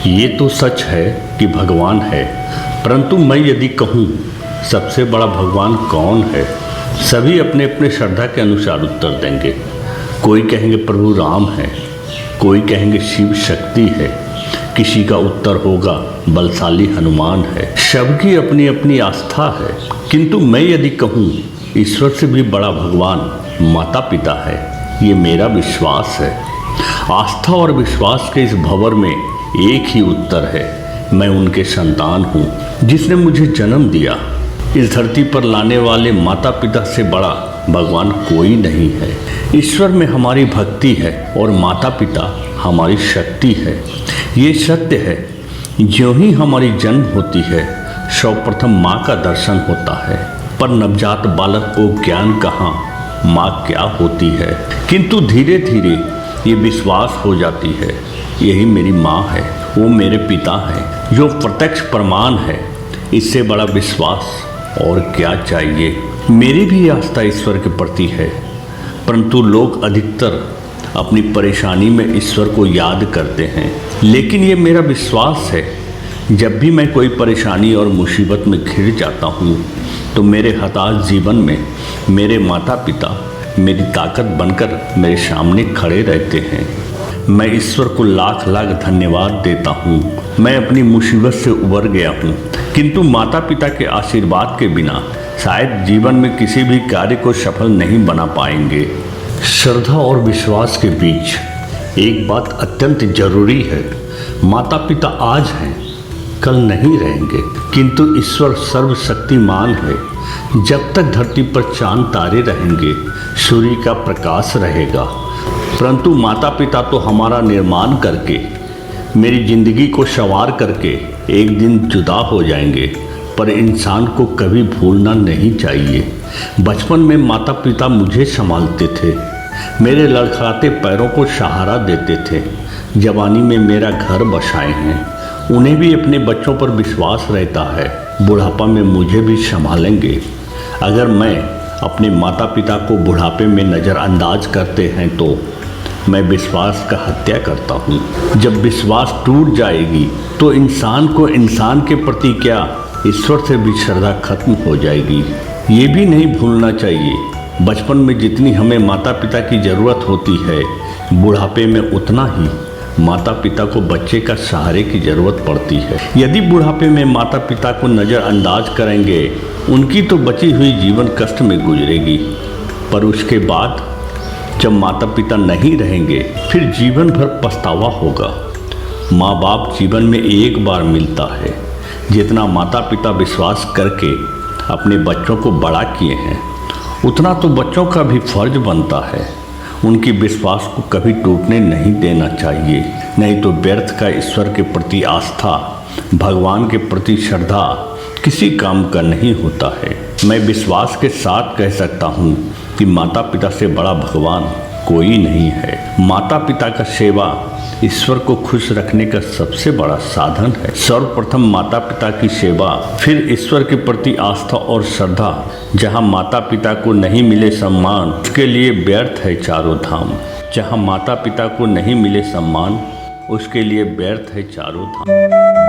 ये तो सच है कि भगवान है, परंतु मैं यदि कहूँ सबसे बड़ा भगवान कौन है, सभी अपने अपने श्रद्धा के अनुसार उत्तर देंगे। कोई कहेंगे प्रभु राम है, कोई कहेंगे शिव शक्ति है, किसी का उत्तर होगा बलशाली हनुमान है। सबकी अपनी अपनी आस्था है, किंतु मैं यदि कहूँ ईश्वर से भी बड़ा भगवान माता पिता है, ये मेरा विश्वास है। आस्था और विश्वास के इस भंवर में एक ही उत्तर है, मैं उनके संतान हूँ। जिसने मुझे जन्म दिया, इस धरती पर लाने वाले माता पिता से बड़ा भगवान कोई नहीं है। ईश्वर में हमारी भक्ति है और माता पिता हमारी शक्ति है। ये सत्य है, ज्यों ही हमारी जन्म होती है सर्वप्रथम माँ का दर्शन होता है, पर नवजात बालक को ज्ञान कहाँ माँ क्या होती है। किंतु धीरे धीरे ये विश्वास हो जाती है, यही मेरी माँ है, वो मेरे पिता हैं, जो प्रत्यक्ष प्रमाण है। इससे बड़ा विश्वास और क्या चाहिए। मेरी भी आस्था ईश्वर के प्रति है, परंतु लोग अधिकतर अपनी परेशानी में ईश्वर को याद करते हैं। लेकिन ये मेरा विश्वास है, जब भी मैं कोई परेशानी और मुसीबत में घिर जाता हूँ तो मेरे हताश जीवन में मेरे माता पिता मेरी ताकत बनकर मेरे सामने खड़े रहते हैं। मैं ईश्वर को लाख लाख धन्यवाद देता हूँ। मैं अपनी मुसीबत से उबर गया हूँ, किंतु माता पिता के आशीर्वाद के बिना शायद जीवन में किसी भी कार्य को सफल नहीं बना पाएंगे। श्रद्धा और विश्वास के बीच एक बात अत्यंत जरूरी है। माता पिता आज हैं, कल नहीं रहेंगे, किंतु ईश्वर सर्वशक्तिमान है। जब तक धरती पर चांद तारे रहेंगे, सूर्य का प्रकाश रहेगा, परंतु माता पिता तो हमारा निर्माण करके, मेरी जिंदगी को संवार करके एक दिन जुदा हो जाएंगे। पर इंसान को कभी भूलना नहीं चाहिए। बचपन में माता पिता मुझे संभालते थे, मेरे लड़खड़ाते पैरों को सहारा देते थे। जवानी में मेरा घर बसाए हैं, उन्हें भी अपने बच्चों पर विश्वास रहता है, बुढ़ापा में मुझे भी संभालेंगे। अगर मैं अपने माता पिता को बुढ़ापे में नज़रअंदाज करते हैं तो मैं विश्वास का हत्या करता हूँ। जब विश्वास टूट जाएगी तो इंसान को इंसान के प्रति क्या, ईश्वर से भी श्रद्धा खत्म हो जाएगी। ये भी नहीं भूलना चाहिए, बचपन में जितनी हमें माता पिता की ज़रूरत होती है, बुढ़ापे में उतना ही माता पिता को बच्चे का सहारे की ज़रूरत पड़ती है। यदि बुढ़ापे में माता पिता को नज़रअंदाज करेंगे, उनकी तो बची हुई जीवन कष्ट में गुजरेगी, पर उसके बाद जब माता पिता नहीं रहेंगे फिर जीवन भर पछतावा होगा। माँ बाप जीवन में एक बार मिलता है। जितना माता पिता विश्वास करके अपने बच्चों को बड़ा किए हैं, उतना तो बच्चों का भी फर्ज बनता है उनकी विश्वास को कभी टूटने नहीं देना चाहिए। नहीं तो व्यर्थ का ईश्वर के प्रति आस्था, भगवान के प्रति श्रद्धा किसी काम का नहीं होता है। मैं विश्वास के साथ कह सकता हूँ कि माता पिता से बड़ा भगवान कोई नहीं है। माता पिता का सेवा ईश्वर को खुश रखने का सबसे बड़ा साधन है। सर्वप्रथम माता पिता की सेवा, फिर ईश्वर के प्रति आस्था और श्रद्धा। जहाँ माता पिता को नहीं मिले सम्मान, उसके लिए व्यर्थ है चारों धाम। जहाँ माता पिता को नहीं मिले सम्मान, उसके लिए व्यर्थ है चारों धाम।